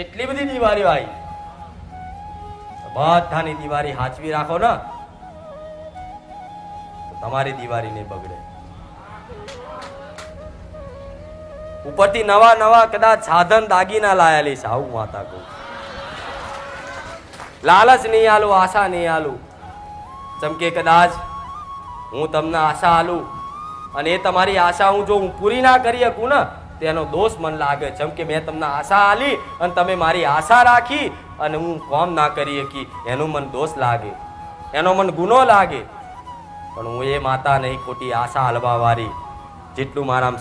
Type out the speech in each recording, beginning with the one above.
કેટલી બધી દિવાળીઓ આવી, બધાની દિવાળી હાચવી રાખો ને તો તમારી દિવાળી નહીં બગડે. ઉપરથી નવા નવા કદાચ સાધન દાગીના લાયા લઈશ, આવું માતા કહું. લાલચ નહીં આલું, આશા નહીં આલું. જેમ કે કદાચ હું તમને આશા આલું અને એ તમારી આશા જો હું પૂરી ના કરી શકું ને તેનો દોષ મને લાગે. જેમ કે મેં તમને આશા આલી અને તમે મારી આશા રાખી અને હું કામ ના કરી શકી, એનો મને દોષ લાગે, એનો મને ગુનો લાગે. પણ હું એ માતા નહીં ખોટી આશા હલવા વાળી. જેટલું મારા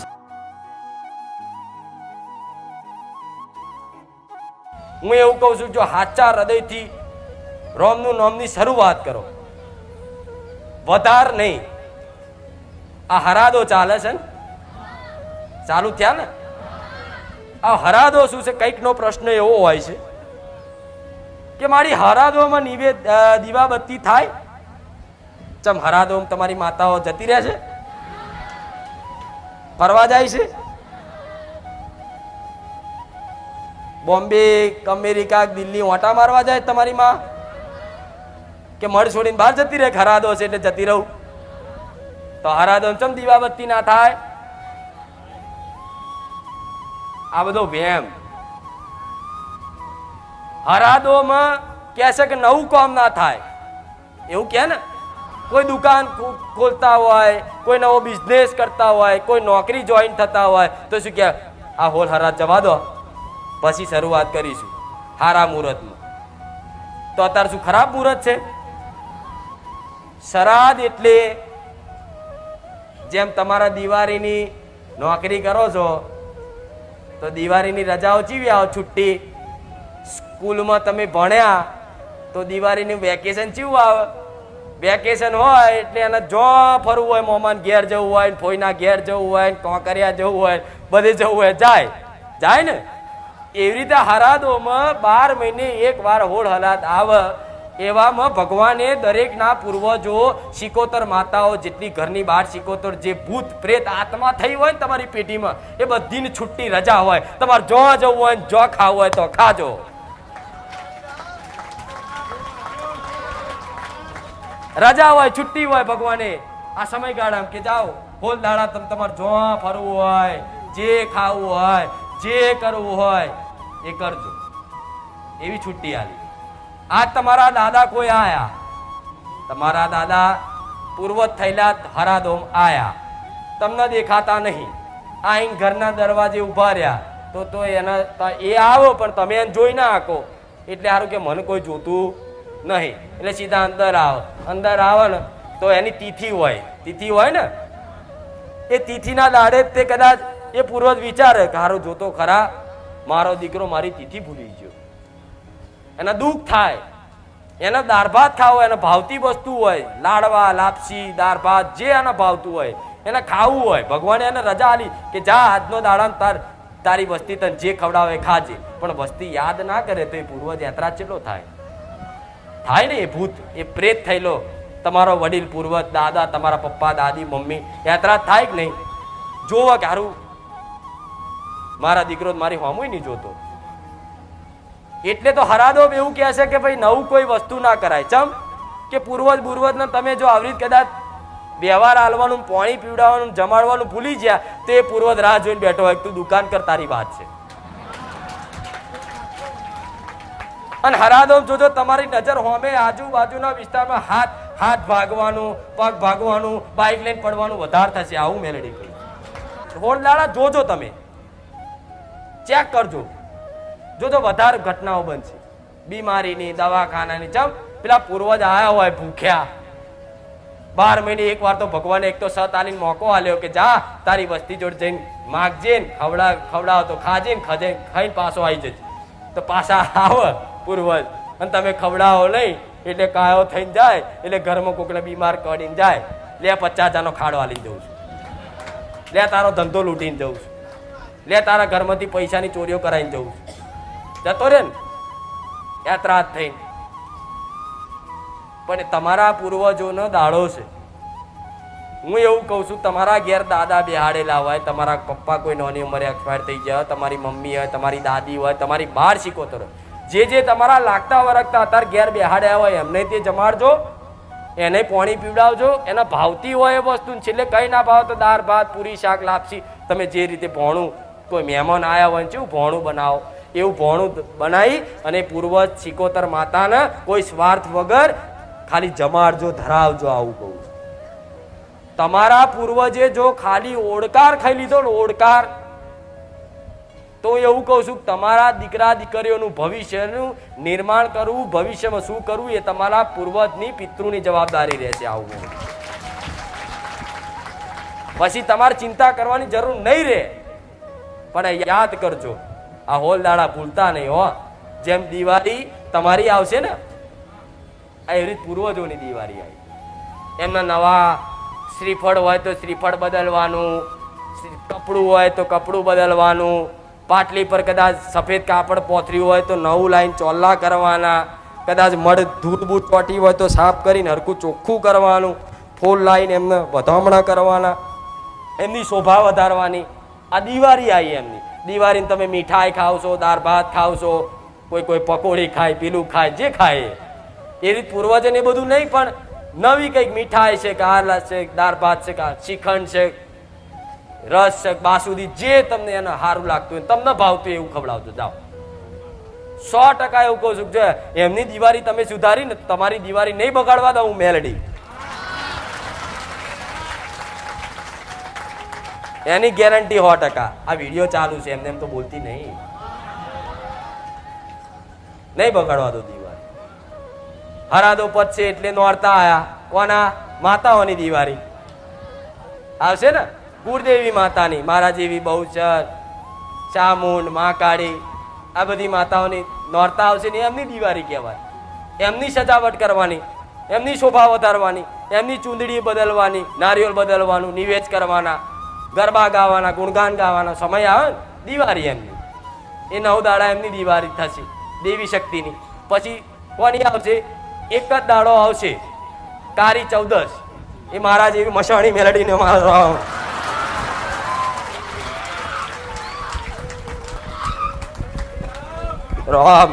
હું એવું કહું છું, જો સાચા હૃદયથી રોમનું નામની શરૂઆત કરો, વધાર નહીં. આ હરાદો ચાલે છે ને, ચાલુ થયા ને. આ હરાદો શું છે? કંઈક નો પ્રશ્ન એવો હોય છે કે મારી હરાદોમાં દીવાબત્તી થાય. ચમ હરાદોમાં તમારી માતાઓ જતી રહે છે, ફરવા જાય છે, બોમ્બે અમેરિકા દિલ્હી ઓટા મારવા જાય તમારી માં, કે મળ છોડીને બહાર જતી રહે? હરાદો છે એટલે જતી રહું. તો હરાદો ચમ દીવાબત્તી ના થાય? આ બધો વેમ. હરાદોમાં કે છે કે નવું કામ ના થાય એવું કે ને. કોઈ દુકાન ખોલતા હોય, કોઈ નવો બિઝનેસ કરતા હોય, કોઈ નોકરી જોઈન થતા હોય તો શું કે આ હોલ હરાદ જવા દો, પછી શરૂઆત કરીશું હારા મુહૂર્તમાં. તો અત્યારે શું ખરાબ મુહૂર્ત છે? શ્રાદ્ધ એટલે જેમ તમારા દિવાળીની નોકરી કરો છો તો દિવાળીની રજાઓ ચીવી આવો, છુટ્ટી. સ્કૂલમાં તમે ભણ્યા તો દિવાળીનું વેકેશન ચીવું આવે? વેકેશન હોય એટલે એને જો ફરવું હોય, મોમાન ઘેર જવું હોય, ફોઈના ઘેર જવું હોય, કોકરિયા જવું હોય, બધે જવું હોય, જાય ને. એવી રીતે હરાદોમાં 12 મહિને એક વાર હોળ હલાદ આવે. એવામાં ભગવાને દરેકના પૂર્વજો, શિકોતર માતાઓ, જેટલી ઘરની બહાર શિકોતર જે ભૂત પ્રેત આત્મા થઈ હોય ને તમારી પેટીમાં, એ બધીની છુટ્ટી રજા હોય. તમારે જો જવું હોય ને જો ખાવું હોય તો ખાજો. રજા હોય, છુટ્ટી હોય. ભગવાને આ સમયગાળામાં કે જાઓ હોલ દાડા તમે તમારે જો ફરવું હોય, જે ખાવું હોય, જે કરવું હોય એ કરજો, એવી છુટ્ટી આલી. આજ તમારા દાદા કોઈ આયા, તમારા દાદા પૂર્વજ થયેલા હરાદોમ આયા, તમને દેખાતા નહીં, આઈને ઘરના દરવાજે ઉભા રહ્યા તો એના એ આવો પણ તમે એને જોઈ ના શકો. એટલે સારું કે મને કોઈ જોતું નહીં એટલે સીધા અંદર આવો. અંદર આવે ને તો એની તિથિ હોય ને, એ તિથિના દાડે તે કદાચ એ પૂર્વજ વિચારે કે હારું જોતો ખરા મારો દીકરો મારી તિથિ ભૂલી ગયો. એના દુઃખ થાય. એના દાળ ભાત ખાવો, એને ભાવતી વસ્તુ હોય, લાડવા, લાપસી, દાળ ભાત જે એને ભાવતું હોય એને ખાવું હોય. ભગવાને એને રજા આલી કે જા આજનો દાડા તારી વસ્તી તને જે ખવડાવે ખાજે. પણ વસ્તી યાદ ના કરે તો એ પૂર્વજ યાત્રા કેટલો થાય ને. એ ભૂત, એ પ્રેત થયેલો તમારો વડીલ પૂર્વજ, દાદા, તમારા પપ્પા, દાદી, મમ્મી યાત્રા થાય કે નહીં? જોવા કે હારું મારા દીકરો મારી હોમુય નહીં જોતો. એટલે તો હરાદો એવું કહે છે કે ભાઈ નવું કોઈ વસ્તુ ના કરાય. ચમ કે પૂર્વજ ને તમે જો આવી રીતે કદાચ વ્યવહાર આલવાનું, પાણી પીવડાવવાનું, જમાડવાનું ભૂલી ગયા તો એ પૂર્વજ રાહ જોઈને બેઠો હોય તું દુકાન કર, તારી વાત છે. અને હરાદો જોજો તમારી નજર હોમે આજુબાજુના વિસ્તારમાં હાથ ભાગવાનું, પગ ભાગવાનું, બાઇક લઈને પડવાનું વધારે થશે. આવું મેલેડી કહ્યું. હોળદાડા જોજો, તમે ચેક કરજો, જોજો વધારે ઘટનાઓ બનશે બીમારીની, દવાખાનાની. ચમ પેલા પૂર્વજ આયા હોય ભૂખ્યા, 12 મહિને એક વાર તો ભગવાને એક તો સત આલીને મોકો આલ્યો કે જા તારી વસ્તી જોડે જઈને માગજે ને ખવડાવ તો ખાજે ને ખાઈને પાછો આવી જજે. તો પાછા આવે પૂર્વજ અને તમે ખવડાવો નહીં એટલે કાયો થઈને જાય. એટલે ઘરમાં કોકને બીમાર કરીને જાય, લે 50,000નો ખાડો આલીને જઉં છું, લે તારો ધંધો લૂંટીને જઉં છું, લે તારા ઘરમાંથી પૈસાની ચોરીઓ કરાવીને જઉં છું. જતો રે ને યાત્રા થઈને. પણ તમારા પૂર્વજોનો દાડો છે હું એવું કહું છું, તમારા ઘેર દાદા બેહાડેલા હોય, તમારા પપ્પા કોઈ નાની ઉંમરે એક્સપાયર થઈ ગયા, તમારી મમ્મી હોય, તમારી દાદી હોય, તમારી બાર શીખોતર હોય, જે તમારા લાગતા વરગતા અત્યારે ઘેર બેહાડ્યા હોય એમને તે જમાડજો, એને પાણી પીવડાવજો, એના ભાવતી હોય એ વસ્તુ. છેલ્લે કઈ ના ભાવ તો દાળ ભાત પૂરી શાક લાપસી, તમે જે રીતે ભોણું કોઈ મહેમાન આવ્યા હોય કેવું ભોણું બનાવો એવું ભોણું બનાવી અને પૂર્વજ શીકોતર માતાને કોઈ સ્વાર્થ વગર ખાલી જમાડજો, ધરાવજો. આવું કહું છું. તમારા પૂર્વજે જો ખાલી ઓડકાર ખાઈ લીધો ને ઓડકાર, તો એવું કહું છું તમારા દીકરા દીકરીઓનું ભવિષ્યનું નિર્માણ કરવું, ભવિષ્યમાં શું કરવું એ તમારા પૂર્વજની પિતૃની જવાબદારી રહેશે. આવું પછી તમારે ચિંતા કરવાની જરૂર નહીં રહે. પણ યાદ કરજો, આ હોલ દાડા ભૂલતા નહીં હો. જેમ દિવાળી તમારી આવશે ને એવી રીતે પૂર્વજોની દિવાળી આવી. એમના નવા શ્રીફળ હોય તો શ્રીફળ બદલવાનું, કપડું હોય તો કપડું બદલવાનું, પાટલી પર કદાચ સફેદ કાપડ પોથર્યું હોય તો નવું લાઈન ચોલ્લા કરવાના, કદાચ મડ ધૂળ બૂટ ચોટી હોય તો સાફ કરીને હરખું ચોખ્ખું કરવાનું, ફૂલ લાઈન એમને વધામણા કરવાના, એમની શોભા વધારવાની. આ દિવાળી આવી એમની. દિવાળીને તમે મીઠાઈ ખાવશો, દાળ ભાત ખાવશો, કોઈ પકોડી ખાય, પીલું ખાય, જે ખાય એ રીત પૂર્વજને બધું નહીં, પણ નવી કંઈક મીઠાઈ છે, કારલા છે, દાળ ભાત છે, શ્રીખંડ છે, રસ છે, બાસુદી, જે તમને એને સારું લાગતું હોય તમને ભાવતું એવું ખવડાવજો. જાઓ. 100% એવું કહું છું. જો એમની દિવાળી તમે સુધારી ને તમારી દિવાળી નહીં બગાડવા દઉં. મેલડી એની ગેરંટી 100%. આ વિડીયો ચાલુ છે, એમને એમ તો બોલતી નહીં બગાડવા દો દિવાળી. હરાદો પતશે એટલે નોરતા આયા કોના? માતાઓની દિવાળી આવશે ને, કુળદેવી માતાની, મારા જેવી બહુચર, ચામુંડ, મહાકાળી, આ બધી માતાઓની નોરતા આવશે ને એમની દિવાળી કહેવાય. એમની સજાવટ કરવાની, એમની શોભા વધારવાની, એમની ચૂંદડી બદલવાની, નારિયેળ બદલવાનું, નિવેદ કરવાના, ગરબા ગાવાના, ગુણગાન ગાવાના. સમય આવે ને દિવાળી એમની, એ 9 દાડા એમની દિવાળી થશે દેવી શક્તિની. પછી કોની આવશે? એક જ દાડો આવશે કારી ચૌદશ. એ મારા જેવી મસાણી મેલડીને મારો રામ રામ.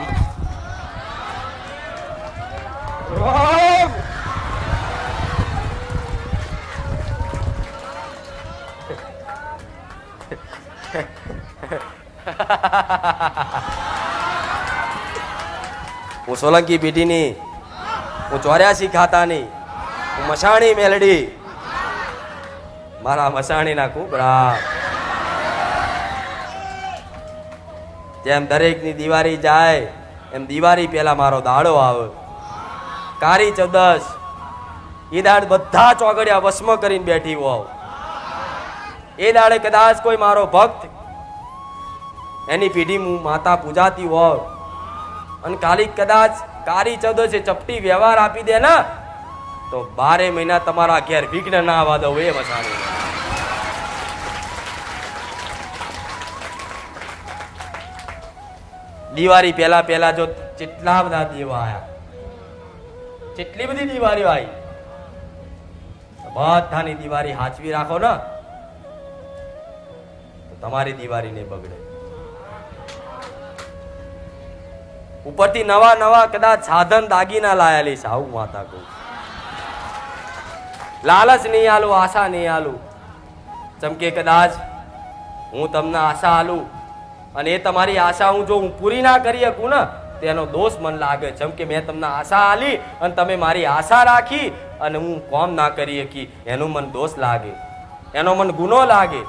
હું સોલંકી પેઢીની, હું 84 ખાતાની, હું મસાણી મેલડી. મારા મસાણીના ખૂબ રામ. જેમ દરેકની દિવાળી જાય એમ દિવાળી પહેલા મારો દાડો આવે. કારી ચૌદશ એ દાડ બધા ચોગડિયા વસમ કરીને બેઠી હોવ. એ દાડે કદાચ કોઈ મારો ભક્ત એની પેઢી માતા પૂજાતી હોવ અને કાલી કદાચ કારી ચૌદશે ચપટી વ્યવહાર આપી દે ને તો 12 મહિના તમારા ઘેર વિઘ્ન ના આવવા દો. એ મસાણી દિવાળી પહેલા જો કેટલા બધા દેવા આયા, કેટલી બધી દિવાળીઓ આવી. બધાની દિવાળી હાચવી રાખો ને તો તમારી દિવાળી નહીં બગડે. ઉપરથી નવા કદાચ સાધન દાગીના લાયેલી છે. આવું માતા કહું. લાલચ નહીં આલું, આશા નહીં આલું. ચમકે કદાચ હું તમને આશા આલું અને એ તમારી આશા હું જો પૂરી ના કરી શકું ને તેનો દોષ મન લાગે. જેમ કે મેં તમને આશા આલી અને તમે મારી આશા રાખી અને હું કોમ ના કરી શકી, એનું મન દોષ લાગે, એનો મન ગુનો લાગે.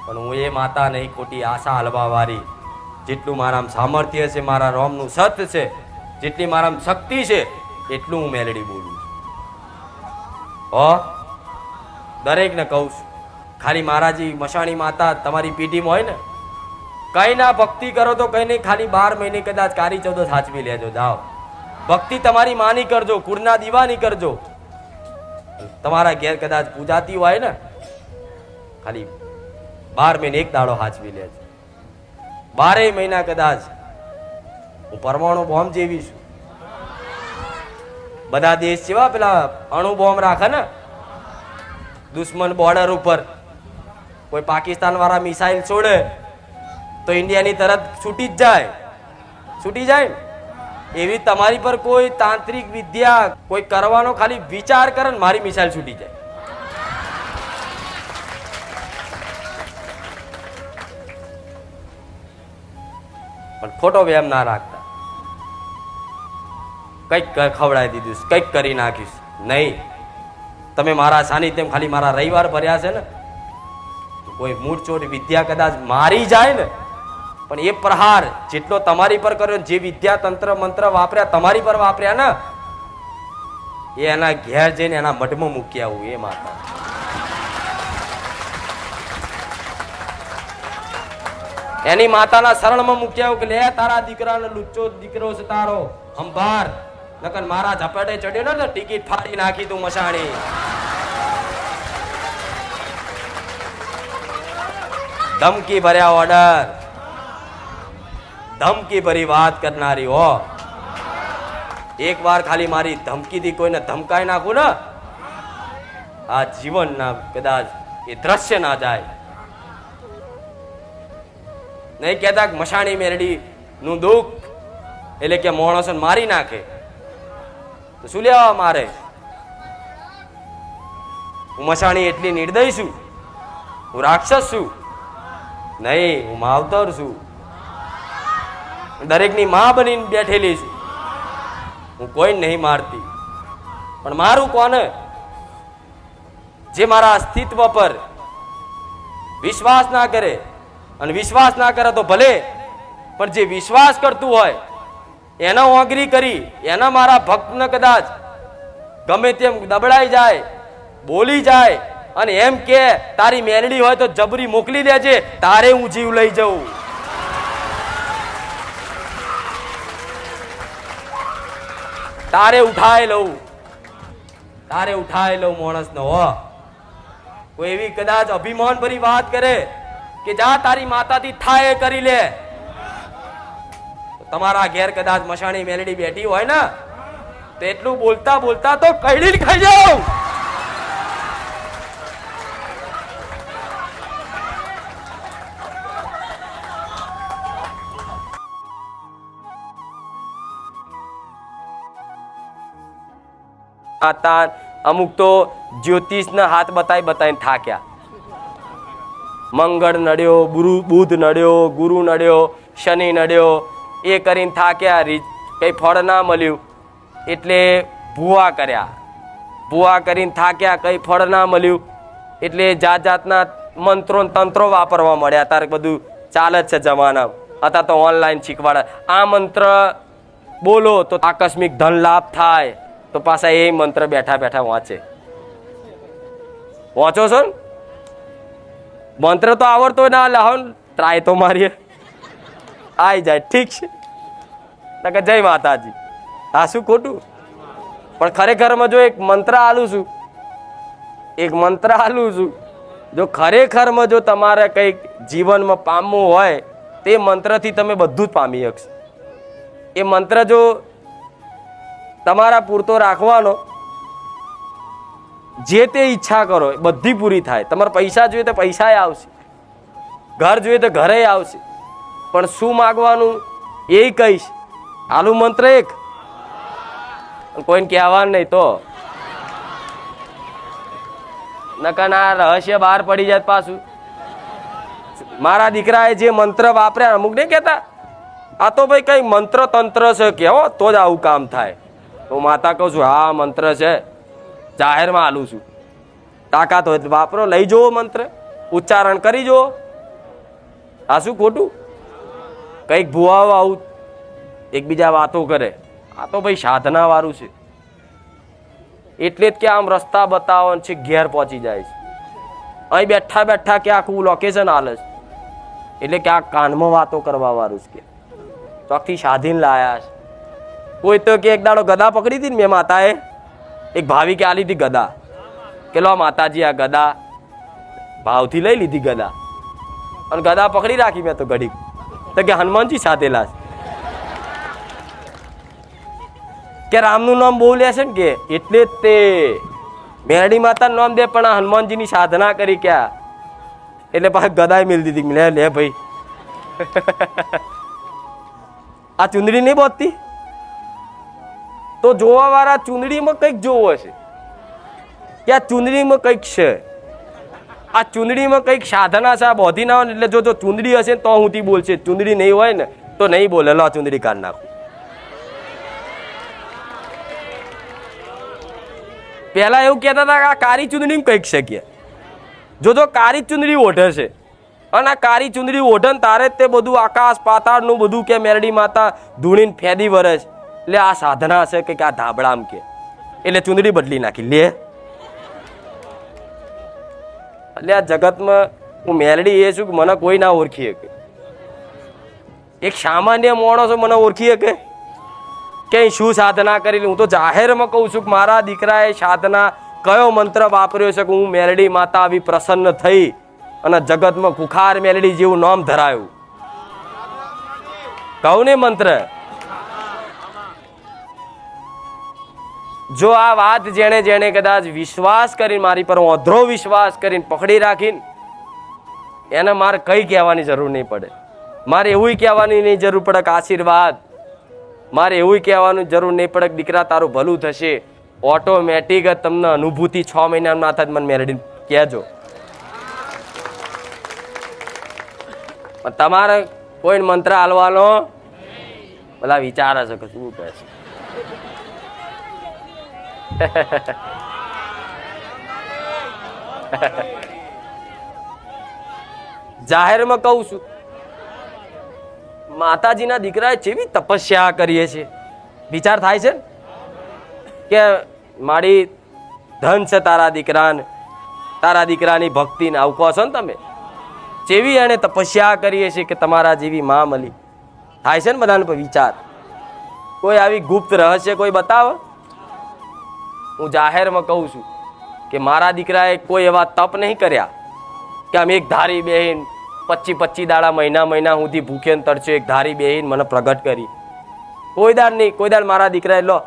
પણ હું એ માતા નહીં ખોટી આશા હલવા વાળી. જેટલું મારામાં સામર્થ્ય છે, મારા રોમનું સત્ય છે, જેટલી મારામાં શક્તિ છે એટલું હું મેલડી બોલું છું. દરેકને કહું છું, ખાલી મારાજી મસાણી માતા તમારી પીઢીમાં હોય ને, કઈ ના ભક્તિ કરો તો કઈ નહીં, ખાલી 12 મહિને કદાચ કારી ચૌદશ સાચવી લેજો. જાઓ ભક્તિ તમારી માની કરજો, કુળના દીવાની કરજો. તમારા ઘેર કદાચ પૂજાતી હોય ને ખાલી 12 મહિને એક દાડો સાચવી લેજો. 12 મહિના કદાચ હું પરમાણુ બોમ્બ જેવી છું. બધા દેશ જેવા પેલા અણુ બોમ્બ રાખે ને દુશ્મન બોર્ડર ઉપર કોઈ પાકિસ્તાન વાળા મિસાઇલ છોડે તો ઇન્ડિયાની તરત છૂટી જાય એવી તમારી પર કોઈ તાંત્રિક વિદ્યા કોઈ કરવાનો ખાલી વિચાર કરે ને મારી મિસાઇલ છૂટી જાય. પણ ખોટો વ્યામ ના રાખતા. કંઈક ખવડાવી દીધું, કંઈક કરી નાખ્યું નહીં. તમે મારા સાનિધ્યમ ખાલી મારા રવિવાર ભર્યા છે ને, કોઈ મૂળચોટ વિદ્યા કદાચ મારી જાય ને, પણ એ પ્રહાર જેટલો તમારી પર કર્યો, જે વિદ્યા તંત્ર મંત્ર વાપર્યા તમારી પર વાપર્યા ને, એ એના ઘેર જઈને એના મઢમાં મૂકી આવું. એ માતા એની માતાના શરણમાં મૂકી આવું કે લે તારા દીકરાનો લુચ્ચો દીકરો છે તારો, અંભાર નકર મારા ઝપેટે ચડ્યો ને તો ટિકિટ ફાડી નાખી તું મસાણી. ધમકી ભર્યા ઓર્ડર, ધમકી ભરી વાત કરનારી હો. એક વાર ખાલી મારી ધમકીથી કોઈને ધમકાઈ નાખું ને, આ જીવન ના કદાચ એ દ્રશ્ય ના જાય. નહીં કહેતા મસાણી મેરડી નું દુઃખ એટલે કે માણસો મારી નાખે તો શું લેવા મારે? હું મસાણી એટલી નિર્દય છું? હું રાક્ષસ છું? નહીં, હું માવતર છું. દરેકની માં બનીને બેઠેલી છું. હું કોઈ નહીં મારતી, પણ મારું કોને? જે મારા અસ્તિત્વ પર વિશ્વાસ ના કરે, અને વિશ્વાસ ના કરે તો ભલે, પણ જે વિશ્વાસ કરતું હોય એના ઓગરી કરી એના મારા ભક્તને કદાચ ગમે તેમ દબડાઈ જાય, બોલી જાય અને એમ કે તારી મેલડી હોય તો જબરી મોકલી દેજે, તારે હું જીવ લઈ જઉં. તારે ઉઠાઈ લઉં માણસ નો હો. કોઈ એવી કદાચ અભિમાન ભરી વાત કરે કે જા તારી માતાથી થાય કરી લે, તમારા ઘેર કદાચ મસાણી મેલડી બેઠી હોય ને તો એટલું બોલતા બોલતા તો કઈડી ખાઈ જાવ. અમુક તો જ્યોતિષના હાથ બતાવીને થાક્યા. મંગળ નડ્યો, બુધ નડ્યો, ગુરુ નડ્યો, શનિ નડ્યો, એ કરીને થાક્યા, કઈ ફળ ના મળ્યું એટલે ભૂવા કર્યા. ભૂવા કરીને થાક્યા, કઈ ફળ ના મળ્યું એટલે જાત જાતના મંત્રો તંત્રો વાપરવા મળ્યા. તારે બધું ચાલે જ છે જમાના. અત્યારે તો ઓનલાઈન શીખવાડે. આ મંત્ર બોલો તો આકસ્મિક ધન લાભ થાય, તો પાછા એ મંત્ર બેઠા બેઠા વાંચો છો ને? મંત્ર તો આવડતો ના, લાવો ટ્રાય તો મારીએ, આવી જાય. ઠીક છે નકર જય માતાજી. આ શું ખોટું? પણ ખરેખરમાં જો એક મંત્ર આલું છું, જો ખરેખરમાં જો તમારે કંઈક જીવનમાં પામવું હોય તે મંત્રથી તમે બધું જ પામી શકશો. એ મંત્ર જો તમારા પૂરતો રાખવાનો, જે તે ઈચ્છા કરો એ બધી પૂરી થાય. તમારે પૈસા જોઈએ તો પૈસા આવશે, ઘર જોઈએ તો ઘરે આવશે, પણ શું માગવાનું એ કહીશ. આલુ મંત્ર એક, કોઈને કહેવાનું નહીં તો નકર ના રહસ્ય બહાર પડી જાય પાછું. મારા દીકરાએ જે મંત્ર વાપર્યા, અમુક નહીં કહેતા આ તો ભાઈ કઈ મંત્ર તંત્ર છે કેવો તો જ આવું કામ થાય. હું માતા કહું છું હા મંત્ર છે, જાહેરમાં આલું છું, તાકાત હોય તો વાપરો, લઈ જુઓ મંત્ર, ઉચ્ચારણ કરી જુઓ. આ શું ખોટું? કંઈક ભુવાઓ આવું એકબીજા વાતો કરે, આ તો ભાઈ સાધના વાળું છે. એટલે જ કે આમ રસ્તા બતાવો છે, ઘેર પહોંચી જાય છે. અહીં બેઠા બેઠા કે આખું લોકેશન આલે છે, એટલે કે આ કાનમાં વાતો કરવા વાળું છે. કે ચોકથી સાધીને લાયા છે. કોઈ તો કે એક દાડો ગદા પકડી હતી ને મેં, માતાએ એક ભાવી કે આલી હતી ગદા, કે લો માતાજી આ ગદા, ભાવથી લઈ લીધી ગદા, અને ગદા પકડી રાખી મેં તો ઘડી. તો કે હનુમાનજી સાથેલા છે, કે રામનું નામ બહુ લે છે ને, કે એટલે જ તે મેરડી માતા નામ દે પણ આ હનુમાનજીની સાધના કરી ક્યાં એટલે પાછી ગદાય મિલ દીધી લે લે ભાઈ આ ચુંદડી નહીં બોતતી તો જોવા વાળા ચુંદડીમાં કંઈક જોવો હશે કે આ ચુંદડીમાં કંઈક છે, આ ચુંદડીમાં કંઈક સાધના છે, આ બોધી ના હોય એટલે જો ચુંદડી હશે તો હુંથી બોલશે, ચુંદડી નહીં હોય ને તો નહીં બોલે. લો ચુંદડી કાઢ નાખો. પેલા એવું કહેતા હતા કે આ કાળી ચુંદડી કંઈક છે કે જો કાળી ચુંદડી ઓઢે છે અને આ કાળી ચુંદડી ઓઢે ને તારે તે બધું આકાશ પાતાળનું બધું કે મેરડી માતા ધૂણીને ફેદી વરે છે એટલે આ સાધના છે કે આ ધાબળામ કે એટલે ચુંદડી બદલી નાખી લે. એટલે આ જગતમાં હું મેરડી એ છું કે મને કોઈ ના ઓળખી શકે, એક સામાન્ય માણસ મને ઓળખી શકે કે શું સાધના કરેલી. હું તો જાહેરમાં કહું છું કે મારા દીકરાએ સાધના કયો મંત્ર વાપર્યો છે કે હું મેરડી માતા આવી પ્રસન્ન થઈ અને જગતમાં ખુખાર મેલડી જેવું નામ ધરાયું. કહું ને મંત્ર. જો આ વાત જેણે જેણે કદાચ વિશ્વાસ કરીને મારી પર ઓધરો વિશ્વાસ કરીને પકડી રાખીને એને મારે કઈ કહેવાની જરૂર નહીં પડે. મારે એવું કહેવાની નહીં જરૂર પડે કે આશીર્વાદ, મારે એવું કહેવાનું જરૂર નહીં પડે કે દીકરા તારું ભલું થશે. ઓટોમેટિક તમને અનુભૂતિ 6 મહિનામાં ના થાય મને મેલડી કહેજો. તમારે કોઈ મંત્ર હાલવાનો બધા વિચારે છે કે શું કહે છે. જાહેરમાં કહું છું માતાજીના દીકરાએ કેવી તપસ્યા કરીએ છે. વિચાર થાય છે કે મારી ધન છે તારા દીકરાને, તારા દીકરાની ભક્તિને આવું કહો છો ને તમે. જેવી એને તપસ્યા કરીએ છીએ કે તમારા જેવી માં મળી. થાય છે ને બધાને વિચાર. કોઈ આવી ગુપ્ત રહસ્ય કોઈ બતાવે. હું જાહેરમાં કહું છું કે મારા દીકરાએ કોઈ એવા તપ નહીં કર્યા કે આમ એક ધારી બેહીન 25 દાડા મહિના સુધી ભૂખે તરસ્યો એક ધારી બેહીન મને પ્રગટ કરી. કોઈ દાડ નહીં. કોઈ દાડ મારા દીકરાએ લો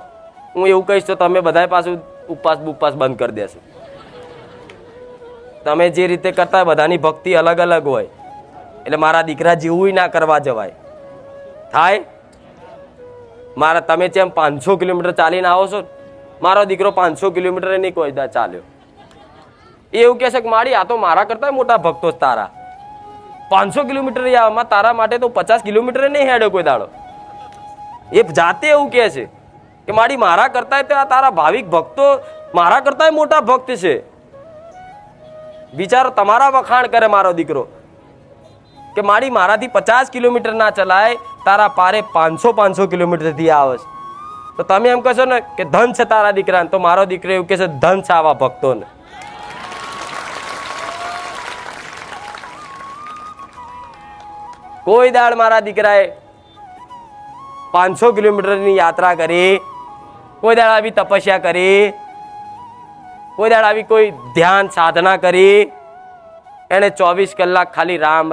હું એવું કહીશ તો તમે બધા પાછું ઉપવાસ બંધ કરી દેશો. તમે જે રીતે કરતા બધાની ભક્તિ અલગ અલગ હોય એટલે મારા દીકરા જેવું ના કરવા જવાય. થાય મારા તમે જેમ 500 કિલોમીટર ચાલીને આવો છો, મારો દીકરો 500 કિલોમીટર નહીં કોઈ દા ચાલ્યો. એવું કહે છે કે મારી આ તો મારા કરતા મોટા ભક્તો તારા 500 કિલોમીટર આવવામાં તારા માટે તો 50 કિલોમીટર નહીં હેડ્યો કોઈ દાડો. એ જાતે એવું કહે છે કે મારી મારા કરતા તો આ તારા ભાવિક ભક્તો મારા કરતા મોટા ભક્ત છે. વિચારો તમારા વખાણ કરે મારો દીકરો કે મારી મારાથી 50 કિલોમીટર ના ચલાય, તારા પારે 500 કિલોમીટર થી આવે છે. તો તમે એમ કહેશો ને કે ધન છે તારા દીકરાને, તો મારો દીકરો એવું કહે છે ધન છે આવા ભક્તોને. કોઈ દાડ મારા દીકરાએ 500 કિલોમીટરની યાત્રા કરી, કોઈ દાડ આવી તપસ્યા કરી, કોઈ દાડ આવી કોઈ ધ્યાન સાધના કરી. એને 24 કલાક ખાલી રામ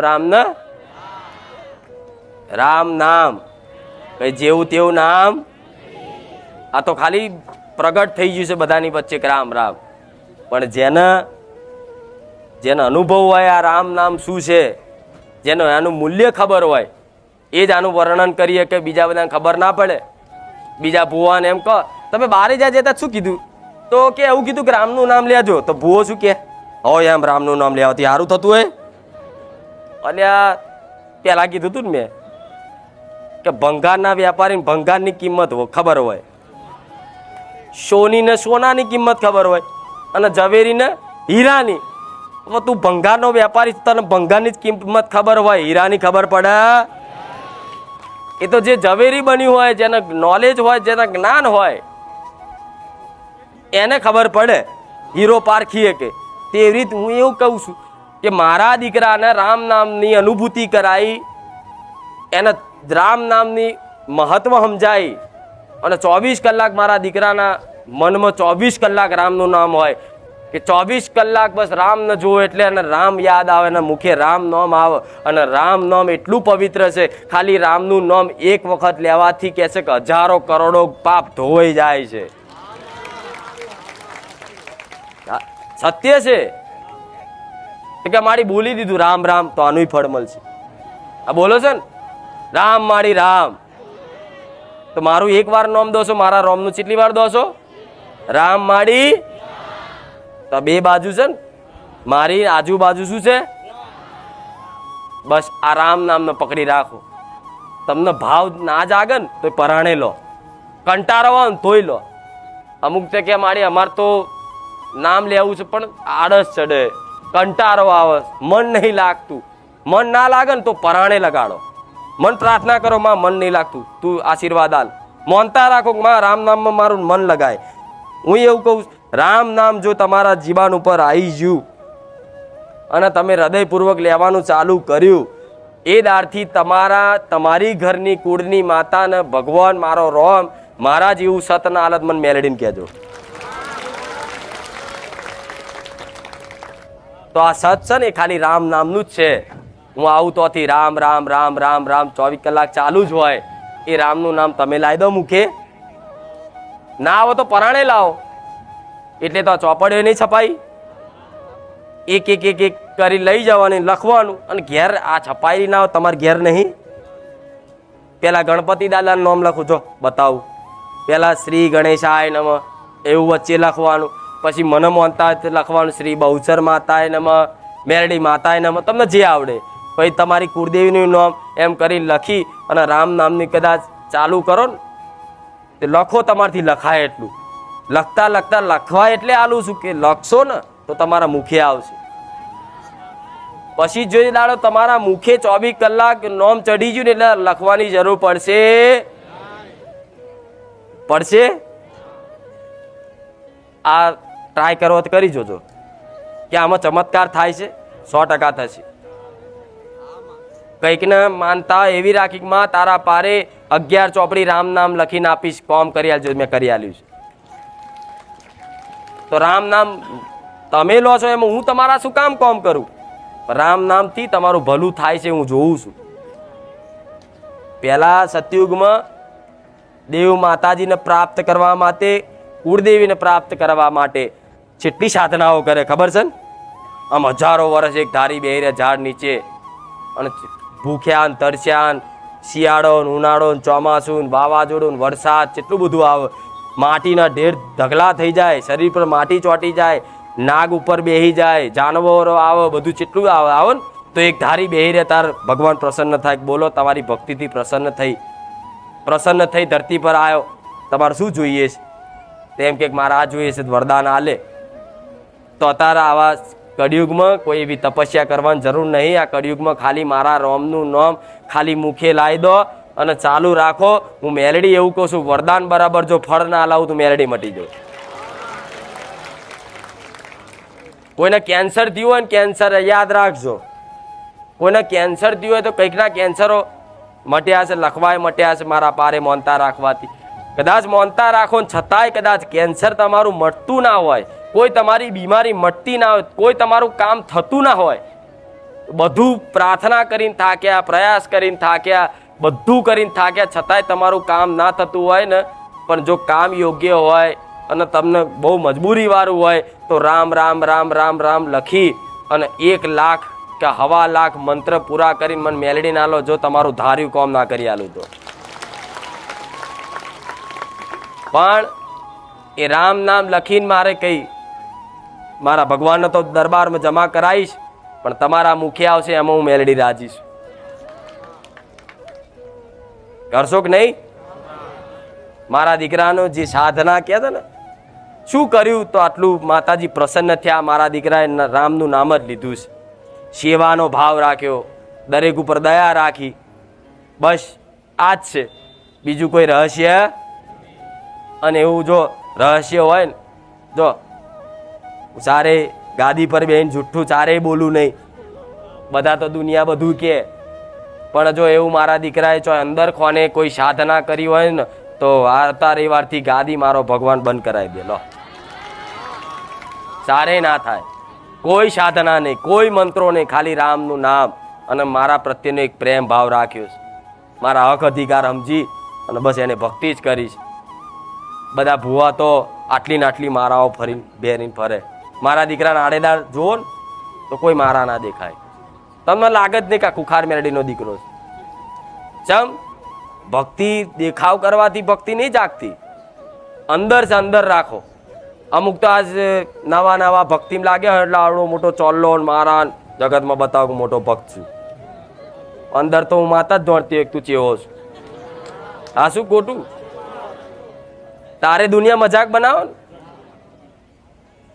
નામ કઈ જેવું તેવું નામ. આ તો ખાલી પ્રગટ થઈ ગયું છે બધાની વચ્ચે રામ. પણ જેને અનુભવ હોય આ રામ નામ શું છે, જેનો એનું મૂલ્ય ખબર હોય એ જ આનું વર્ણન કરીએ કે બીજા બધાને ખબર ના પડે. બીજા ભુવાને એમ કહો તમે બારે જતા શું કીધું, તો કે એવું કીધું કે રામનું નામ લેજો. તો ભુવો શું કે હોય એમ રામનું નામ લેવાથી સારું થતું હોય. અલ્યા પેલા કીધું તું ને મેં કે ભંગારના વેપારીને ભંગારની કિંમત ખબર હોય, સોનીને સોનાની કિંમત ખબર હોય અને ઝવેરીને હીરાની. તું ભંગારનો વેપારી તને ભંગારની જ કિંમત ખબર હોય, હીરાની ખબર પડે? એ તો જે ઝવેરી બન્યું હોય, જેને નોલેજ હોય, જેના જ્ઞાન હોય એને ખબર પડે હીરો પારખીએ કે. તેવી રીતે હું એવું કહું છું કે મારા દીકરાને રામ નામની અનુભૂતિ કરાઈ, એને રામ નામની મહત્વ સમજાય અને 24 કલાક મારા દીકરાના મનમાં 24 કલાક રામનું નામ હોય કે 24 કલાક બસ રામ ન જોવો એટલે એને રામ યાદ આવે અને મુખે રામ નામ આવે. અને રામ નામ એટલું પવિત્ર છે, ખાલી રામનું નામ એક વખત લેવાથી કહે છે કે હજારો કરોડો પાપ ધોવાઈ જાય છે. સત્ય છે કે મારી બોલી દીધું રામ રામ તો આનું ફળ મળશે. આ બોલો છે ને રામ મારી રામ, તો મારું એક વાર નામ દોશો, મારા રોમનું કેટલી વાર દોશો? રામ માડી. તો બે બાજુ છે ને, મારી આજુબાજુ શું છે? બસ આ રામ નામને પકડી રાખો. તમને ભાવ ના જાગે ને તો પરાણે લો, કંટાળો આવે ને તોય લો. અમુક છે કે મારી અમારે તો નામ લેવું છે પણ આળસ ચડે, કંટાળો આવે, મન નહીં લાગતું. મન ના લાગે ને તો પરાણે લગાડો. મન પ્રાર્થના કરો, માં મન નહીં લાગતું, તું આશીર્વાદ આલ. મોનતા રાખો માં રામ નામમાં મારું મન લગાય. હું એવું કહું, રામ નામ જો તમારા જીવન ઉપર આવી ગયું અને તમે હૃદયપૂર્વક લેવાનું ચાલુ કર્યું, એ દારથી તમારી ઘરની કુળની માતાને ભગવાન મારો રોમ મારા જેવું સતના હાલત મને મેલડીને કહેજો. તો આ સત છે ને ખાલી રામ નામનું જ છે. હું આવું તોથી રામ રામ રામ રામ રામ 24 કલાક ચાલુ જ હોય. એ રામનું નામ તમે લાવી દો મુખે, ના આવો તો પરાણે લાવો. એટલે તો ચોપડીઓ નહીં છપાઈ, એક એક એક એક કરી લઈ જવાની, લખવાનું, અને ઘેર આ છપાઈ ના તમારે ઘેર નહીં. પેલા ગણપતિ દાદાનું નામ લખું છો બતાવું, પેલા શ્રી ગણેશાય નમ એવું વચ્ચે લખવાનું, પછી મને મોનતા લખવાનું શ્રી બહુચર માતાય નમ, મેરડી માતાય નમ, તમને જે આવડે. પછી તમારી કુળદેવીનું નામ એમ કરી લખી અને રામ નામની કદાચ ચાલુ કરો ને, તે લખો, તમારથી લખાય એટલું. લખતા લખતા લખવા એટલે આલું છું કે લખશો ને તો તમારા મુખે આવશે. પછી જોઈ દાડો તમારા મુખે 24 કલાક નોમ ચડી ગયું ને એટલે લખવાની જરૂર પડશે. આ ટ્રાય કરો તો કરી જોજો કે આમાં ચમત્કાર થાય છે. 100% થશે. કંઈક ને માનતા એવી રાખી કે માં તારા પારે 11 ચોપડી રામ નામ લખીને આપીશ, કોમ કરી આલજો. મેં કરી આલ્યું છે. તો રામ નામ તમે લો છો એમાં હું તમારા શું કામ કોમ કરું? રામ નામથી તમારું ભલું થાય છે, હું જોઉં છું. પહેલા સતયુગમાં દેવ માતાજીને પ્રાપ્ત કરવા માટે, કુળદેવીને પ્રાપ્ત કરવા માટે કેટલી સાધનાઓ કરે ખબર છે ને? આમ હજારો વર્ષ એક ધારી બેહી રહે ઝાડ નીચે, અને ભૂખ્યા ને તરસ્યા, શિયાળો ઉનાળો ચોમાસું વાવાઝોડું વરસાદ કેટલું બધું આવે. માટીના ઢેર ઢગલા થઈ જાય, શરીર પર માટી ચોંટી જાય, નાગ ઉપર બેહી જાય, જાનવરો આવે, બધું કેટલું આવે ને. તો એક ધારી બેહી રહે તાર ભગવાન પ્રસન્ન થાય. બોલો તમારી ભક્તિથી પ્રસન્ન થઈ ધરતી પર આવ્યો, તમારે શું જોઈએ છે? તેમ કે મારે આ જોઈએ છે, વરદાન આલે. તો અત્યારે આવા કળિયુગમાં કોઈ એવી તપસ્યા કરવાની જરૂર નહીં. આ કળિયુગમાં ખાલી મારા રોમનું નામ ખાલી મુખે લાવી દો અને ચાલુ રાખો. હું મેલડી એવું કહું છું, વરદાન બરાબર જો ફળ ના લાવું તો મેલડી મટી જાય. કોઈને કેન્સર થયું હોય ને, કેન્સર યાદ રાખજો, કોઈને કેન્સર થયું હોય તો કંઈકના કેન્સરો મટ્યા છે, લખવાય મટ્યા છે મારા પારે મોનતા રાખવાથી. કદાચ મોનતા રાખો ને છતાંય કદાચ કેન્સર તમારું મટતું ના હોય, કોઈ તમારી બીમારી મટતી ના હોય, કોઈ તમારું કામ થતું ના હોય, બધું પ્રાર્થના કરીને થાક્યા, પ્રયાસ કરીને થાક્યા, બધું કરીને થાક્યા, છતાંય તમારું કામ ના થતું હોય ને, પણ જો કામ યોગ્ય હોય અને તમને બહુ મજબૂરી વાળું હોય તો રામ રામ રામ રામ રામ લખી અને 1 લાખ કે 1.25 લાખ મંત્ર પૂરા કરીને મને મેલડી ના લો. જો તમારું ધાર્યું કામ ના કરી આલું તો પણ એ રામ નામ લખીને મારે કઈ મારા ભગવાનને તો દરબારમાં જમા કરાવીશ, પણ તમારા મુખે આવશે એમાં હું મેલડી રાજી છું. કરશો કે નહીં? મારા દીકરાનો જે સાધના કહેતા ને, શું કર્યું તો આટલું માતાજી પ્રસન્ન થયા. મારા દીકરાએ રામનું નામ જ લીધું છે, સેવાનો ભાવ રાખ્યો, દરેક ઉપર દયા રાખી, બસ આ જ છે, બીજું કોઈ રહસ્ય. અને એવું જો રહસ્ય હોય ને, જો ચારે ગાદી પર બેન જુઠ્ઠું ચારેય બોલું નહીં. બધા તો દુનિયા બધું કે, પણ જો એવું મારા દીકરાએ જો અંદર ખોને કોઈ સાધના કરી હોય ને તો આવતા રવિવારથી ગાદી મારો ભગવાન બંધ કરાવી દે. લો, ચારે ના થાય, કોઈ સાધના નહીં, કોઈ મંત્રો નહીં, ખાલી રામનું નામ અને મારા પ્રત્યેનો એક પ્રેમ ભાવ રાખ્યો છે. મારા હક અધિકાર સમજી અને બસ એને ભક્તિ જ કરીશ. બધા ભૂવા તો આટલી ને આટલી મારાઓ ફરીને બેરીને ફરે, મારા દીકરાના આડેદાર જુઓ ને તો કોઈ મારા ના દેખાય. તમને લાગે જ નહીં કે કુખાર મેરડીનો દીકરો છે. ચમ ભક્તિ દેખાવ કરવાથી ભક્તિ નહીં જાગતી. અંદર છે અંદર રાખો. અમુક તો આજ નવા ભક્તિમાં લાગ્યા એટલે આવડો મોટો ચોલ્લો મારા જગતમાં બતાવો મોટો ભક્ત છું. અંદર તો હું માતા જ દોડતી એક તું ચેવો છું. આ શું ખોટું? તારે દુનિયા મજાક બનાવો ને.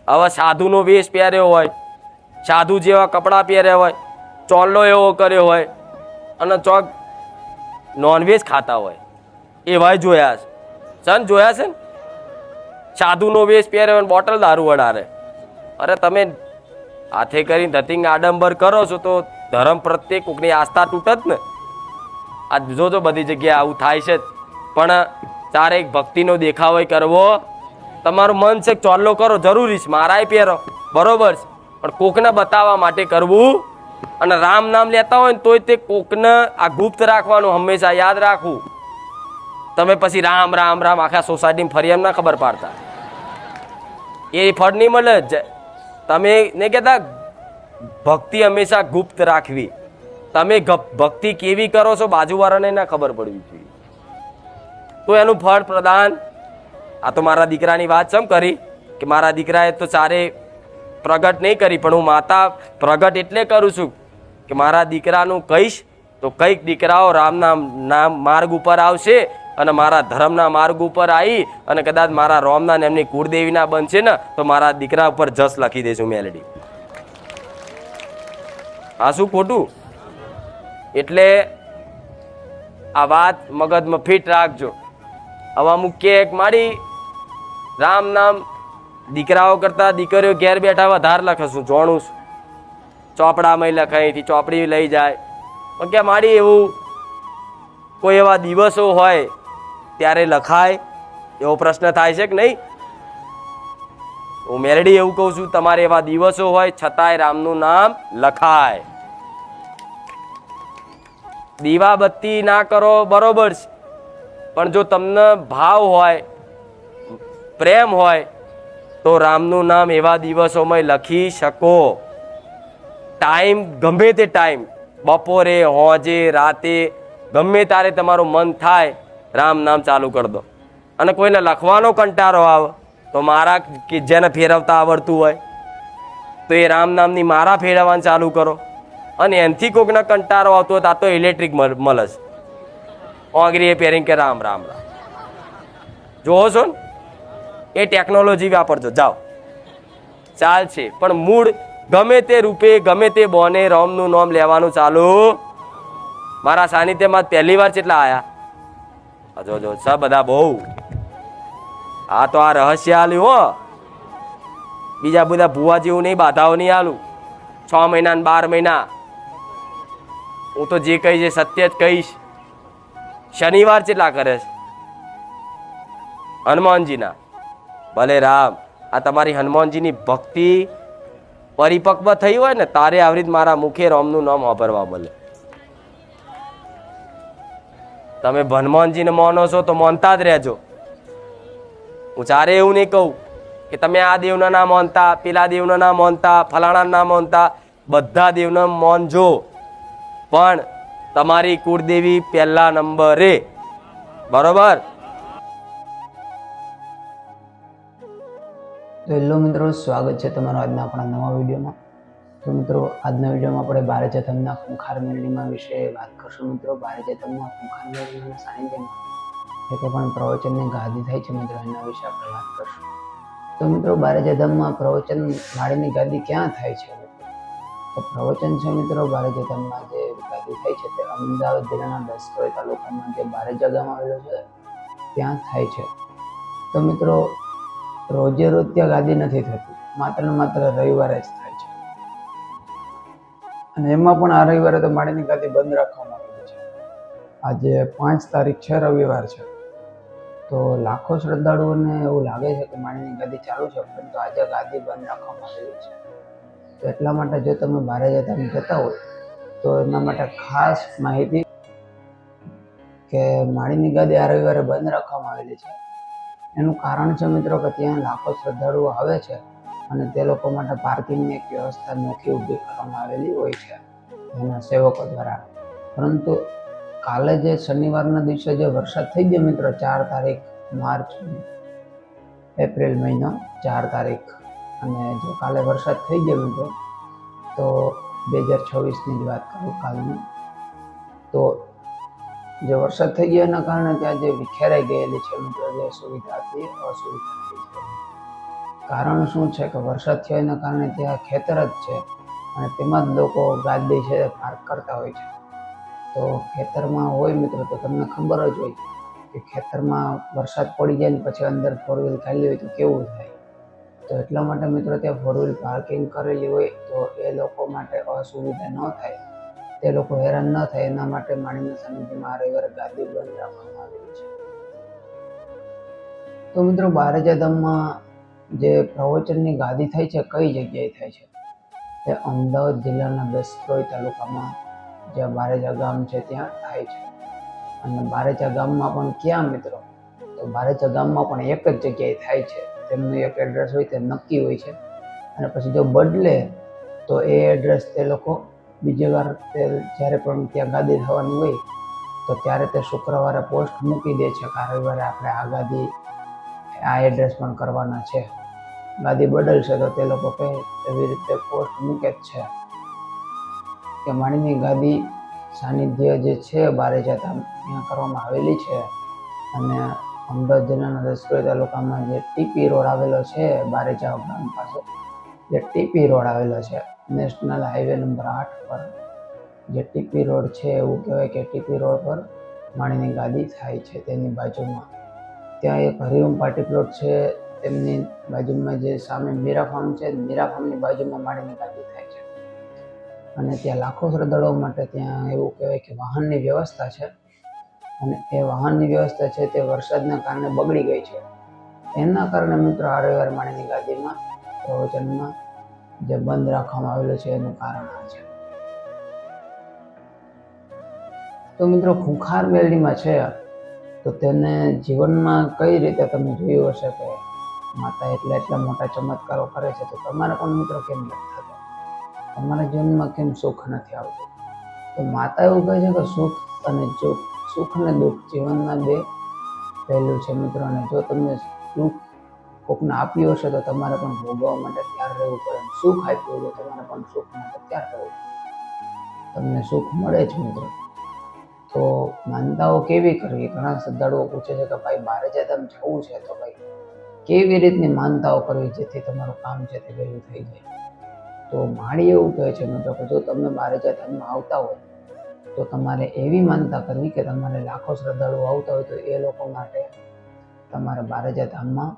હવે સાધુનો વેશ પહેર્યો હોય, સાધુ જેવા કપડાં પહેર્યા હોય, ચોલ્લો એવો કર્યો હોય અને ચોક નોનવેજ ખાતા હોય એવાય જોયા છે. સન જોયા છે ને? સાધુનો વેશ પહેર્યો હોય બોટલ દારૂ વડારે. અરે તમે હાથે કરીને ધતિંગ આડંબર કરો છો તો ધર્મ પ્રત્યે કોકની આસ્થા તૂટત ને. આ જોજો બધી જગ્યાએ આવું થાય છે. પણ તારે એક ભક્તિનો દેખાવો કરવો, તમારું મન છે ચોલ્લો કરો જરૂરી છે, મારાય પહેરો બરોબર છે, પણ કોકને બતાવવા માટે કરવું. અને રામ નામ લેતા હોય ને તોય તે કોકને આ ગુપ્ત રાખવાનું, હંમેશા યાદ રાખવું. તમે પછી રામ રામ રામ આખા સોસાયટીમાં ફરી એમ ના ખબર પાડતા, એ ફળ નહીં મળે. તમે ને કહેતા ભક્તિ હંમેશા ગુપ્ત રાખવી. તમે ભક્તિ કેવી કરો છો બાજુવાળાને ના ખબર પડવી જોઈએ, તો એનું ફળ પ્રદાન. આ તો મારા દીકરાની વાત ચમ કરી કે મારા દીકરાએ તો સારે પ્રગટ નહીં કરી, પણ હું માતા પ્રગટ એટલે કરું છું કે મારા દીકરાનું કહીશ તો કંઈક દીકરાઓ રામના માર્ગ ઉપર આવશે અને મારા ધર્મના માર્ગ ઉપર આવી અને કદાચ મારા રોમના ને એમની કુળદેવીના બનશે ને તો મારા દીકરા ઉપર જસ લખી દઈશું મેલડી. આ શું ખોટું? એટલે આ વાત મગજમાં ફિટ રાખજો. હવે અમુક કેક માડી રામ નામ દીકરાઓ કરતા દીકરીઓ ઘેર બેઠા વધારે લખે. શું જોણું છું? ચોપડામાં લખાય, અહીંથી ચોપડી લઈ જાય. પણ કે માડી એવું કોઈ એવા દિવસો હોય ત્યારે લખાય એવો પ્રશ્ન થાય છે કે નહીં? હું મેલડી એવું કહું છું, તમારે એવા દિવસો હોય છતાંય રામનું નામ લખાય. દીવાબત્તી ના કરો બરોબર છે, પણ જો તમને ભાવ હોય, પ્રેમ હોય તો રામનું નામ એવા દિવસોમાં લખી શકો. ટાઈમ ગમે તે ટાઈમ, બપોરે, હોજે, રાતે, ગમે ત્યારે તમારું મન થાય રામ નામ ચાલુ કરી દો. અને કોઈને લખવાનો કંટાળો આવે તો મારા કે જેને ફેરવતા આવડતું હોય તો એ રામ નામની મારા ફેરવવાનું ચાલુ કરો. અને એનથી કોઈકને કંટાળો આવતો હોય તો આ તો ઇલેક્ટ્રિક મળે છે, ઓંગરીએ પહેરીને કે રામ રામ રામ. જોવો છો ને? એ ટેકનોલોજી વાપરજો, જાઓ ચાલશે. પણ મૂળ ગમે તે રૂપે ગમે તે બોને રામનું નામ લેવાનું ચાલુ. મારા સાનિધ્યમાં પહેલી વાર કેટલા આયા જો સ બધા બહુ. આ તો આ રહસ્ય આલ્યું હો, બીજા બધા ભુવા જેવું નહીં, બાધાઓ નહીં આલું. 6 મહિના ને 12 મહિના હું તો જે કહીશ સત્ય જ કહીશ. શનિવાર કેટલા કરે છે? હનુમાનજીના. ભલે રામ, આ તમારી હનુમાનજીની ભક્તિ પરિપક્વ થઈ હોય ને તારે આવી રીતે મારા મુખે રામનું નામ વાપરવા મળે. તમે હનુમાનજીને માનો છો તો માનતા જ રહેજો. હું ચારે એવું નહીં કહું કે તમે આ દેવના ના માનતા, પેલા દેવના ના માનતા, ફલાણા ના માનતા. બધા દેવના માનજો, પણ તમારી કુળદેવી પહેલા નંબરે. બરોબર? તો હેલો મિત્રો, સ્વાગત છે તમારું આજના આપણા નવા વિડીયોમાં. તો મિત્રો, આજના વિડીયોમાં આપણે બારેજતમના ખૂંખાર મેળવીમાં વિશે વાત કરશું. મિત્રો, બારેજતમના ખૂંખાર મેળવીના સાનિધ્યમાં એટલે પણ પ્રવચનની ગાદી થાય છે મિત્રો, એના વિશે આપણે વાત કરશું. તો મિત્રો, બારેજતમમાં પ્રવચન માળીની ગાદી ક્યાં થાય છે? તો પ્રવચન છે મિત્રો, બારેજતમમાં જે ગાદી થાય છે તે અમદાવાદ જિલ્લાના લશ્કરી તાલુકામાં જે બારેજા ગામ આવેલો છે ત્યાં થાય છે. તો મિત્રો, રોજે રોજ ત્યાં ગાદી નથી થતી, માત્ર ને માત્ર રવિવારે જ થાય છે. અને એમાં પણ આ રવિવારે તો માળીની ગાદી બંધ રાખવામાં આવેલી છે. આજે 5 તારીખ છે, રવિવાર છે. તો લાખો શ્રદ્ધાળુઓને એવું લાગે છે કે માળીની ગાદી ચાલુ છે, પરંતુ આજે ગાદી બંધ રાખવામાં આવેલી છે. તો એટલા માટે જો તમે બારેજા જતા હોય તો એના માટે ખાસ માહિતી કે માળીની ગાદી આ રવિવારે બંધ રાખવામાં આવેલી છે. એનું કારણ છે મિત્રો કે ત્યાં લાખો શ્રદ્ધાળુઓ આવે છે અને તે લોકો માટે પાર્કિંગની એક વ્યવસ્થા નોખી ઊભી કરવામાં આવેલી હોય છે એના સેવકો દ્વારા. પરંતુ કાલે જે શનિવારના દિવસે જે વરસાદ થઈ ગયો મિત્રો, 4 તારીખ માર્ચ એપ્રિલ મહિનો 4 તારીખ, અને જો કાલે વરસાદ થઈ ગયો મિત્રો, તો 2026ની જ વાત કરું કાલની, તો જે વરસાદ થઈ ગયો એના કારણે ત્યાં જે વિખેરાઈ ગયેલી છે મિત્રો જે સુવિધા હતી અસુવિધા થઈ છે. કારણ શું છે કે વરસાદ થયો એના કારણે ત્યાં ખેતર જ છે અને તેમાં જ લોકો ગાડી છે પાર્ક કરતા હોય છે. તો ખેતરમાં હોય મિત્રો તો તમને ખબર જ હોય કે ખેતરમાં વરસાદ પડી જાય ને પછી અંદર 4 વ્હીલ ખાલી હોય તો કેવું થાય. તો એટલા માટે મિત્રો ત્યાં 4 વ્હીલ પાર્કિંગ કરેલી હોય તો એ લોકો માટે અસુવિધા ન થાય, તે લોકો હેરાન ન થાય એના માટે માણીના સાનિધ્યમાં રવિવારે ગાદી બંધ રાખવામાં આવેલી છે. તો મિત્રો બારેજા ધામમાં જે પ્રવચનની ગાદી થાય છે કઈ જગ્યાએ થાય છે? તે અમદાવાદ જિલ્લાના દસક્રોઈ તાલુકામાં જ્યાં બારેજા ગામ છે ત્યાં થાય છે. અને બારેજા ગામમાં પણ ક્યાં મિત્રો? તો બારેજા ગામમાં પણ એક જ જગ્યાએ થાય છે. તેમનું એક એડ્રેસ હોય તે નક્કી હોય છે અને પછી જો બદલે તો એ એડ્રેસ તે લોકો બીજી વાર તે જ્યારે પણ ત્યાં ગાદી થવાની હોય તો ત્યારે તે શુક્રવારે પોસ્ટ મૂકી દે છે કે આ રવિવારે આપણે આ ગાદી આ એડ્રેસ પણ કરવાના છે. ગાદી બદલશે તો તે લોકો કહે એવી રીતે પોસ્ટ મૂકે જ છે કે માણીની ગાદી સાનિધ્ય જે છે બારેજા ધામ ત્યાં કરવામાં આવેલી છે. અને અમદાવાદ જિલ્લાના દસક્રોઈ તાલુકામાં જે ટીપી રોડ આવેલો છે બારેજા ગામ પાસે, જે ટીપી રોડ આવેલો છે નેશનલ હાઈવે નંબર 8 પર જે ટીપી રોડ છે, એવું કહેવાય કે ટીપી રોડ પર માણીની ગાદી થાય છે. તેની બાજુમાં ત્યાં એક હરિઓમ પાર્ટી પ્લોટ છે, તેમની બાજુમાં જે સામે મીરા ફાર્મ છે, મીરા ફાર્મની બાજુમાં માણીની ગાદી થાય છે. અને ત્યાં લાખો શ્રદ્ધાળુઓ માટે ત્યાં એવું કહેવાય કે વાહનની વ્યવસ્થા છે અને એ વાહનની વ્યવસ્થા છે તે વરસાદના કારણે બગડી ગઈ છે. એના કારણે મિત્રો આ રવિવારે માણીની ગાદીમાં પ્રવચનમાં જે બંધ રાખવામાં આવેલું છે એનું કારણ આ છે. તો મિત્રો ખૂંખાર મેલડીમાં છે તો તેને જીવનમાં કઈ રીતે તમે જોયું હશે કે માતા એટલા મોટા ચમત્કારો કરે છે, તો તમારે પણ મિત્રો કેમ નથી થતો? તમારા જીવનમાં કેમ સુખ નથી આવતું? તો માતા એવું કહે છે કે સુખ અને સુખ અને દુઃખ જીવનના બે પહેલું છે મિત્રો. અને જો તમને સુખ કોકને આપ્યું હશે તો તમારે પણ ભોગવવા માટે તૈયાર રહેવું પડે. સુખ આપ્યું હોય તો તમારે પણ સુખ માટે તૈયાર રહેવું પડે. તમને સુખ મળે જ મિત્રો. તો માનતાઓ કેવી કરવી? ઘણા શ્રદ્ધાળુઓ પૂછે છે કે ભાઈ બારેજા ધામ જવું છે તો ભાઈ કેવી રીતની માનતાઓ કરવી જેથી તમારું કામ છે તે વહેલું થઈ જાય? તો માળી એવું કહે છે મિત્રો કે જો તમે બારેજા ધામમાં આવતા હોય તો તમારે એવી માનતા કરવી કે તમારે લાખો શ્રદ્ધાળુઓ આવતા હોય તો એ લોકો માટે તમારે બારેજા ધામમાં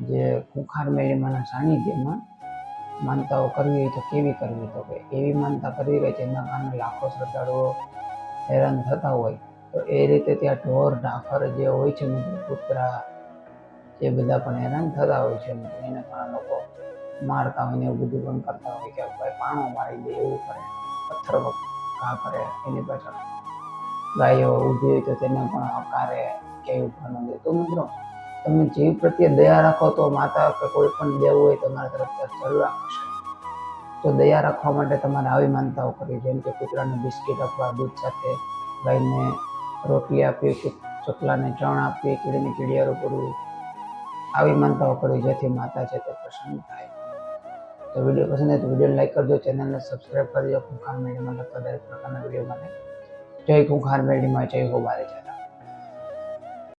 જે ખૂંખાર મેળીમાના સાનિધ્યમાં માનતાઓ કરવી હોય તો કેવી કરવી? તો કે એવી માનતા કરવી કે જેના કારણે લાખો શ્રદ્ધાળુઓ હેરાન થતા હોય તો એ રીતે ત્યાં ઢોર ઢાંખર જે હોય છે મિત્રો, કૂતરા જે બધા પણ હેરાન થતા હોય છે મિત્રો, એને ઘણા લોકો મારતા હોય ને એવું બધું પણ કરતા હોય કે ભાઈ પાણો મારી દે, એવું કરે, પથ્થર ઘા કરે, એની પાછળ ગાયો ઊભી હોય તો તેને પણ હકારે કે એવું પણ દે. તો મિત્રો તમે જીવ પ્રત્યે દયા રાખો તો માતા કે કોઈ પણ દેવું હોય તમારા તરફ જરૂર આપશે. તો દયા રાખવા માટે તમારે આવી માનતાઓ કરવી, જેમ કે કૂતરાને બિસ્કિટ આપવા, દૂધ સાથે ગાયને રોટલી આપવી, ચકલાને ચણ આપવી, કીડીને કીડિયારું કરવું, આવી માનતાઓ કરવી જેથી માતા છે તે પ્રસન્ન થાય. તો વિડીયો પસંદ આવે તો વિડીયો લાઈક કરજો, ચેનલને સબસ્ક્રાઈબ કરજો. ખૂંખાર મેળીમાં લગતા દરેક પ્રકારના વિડીયો માટે જય ખૂંખાર મેળીમાં, જય હો બારેજા.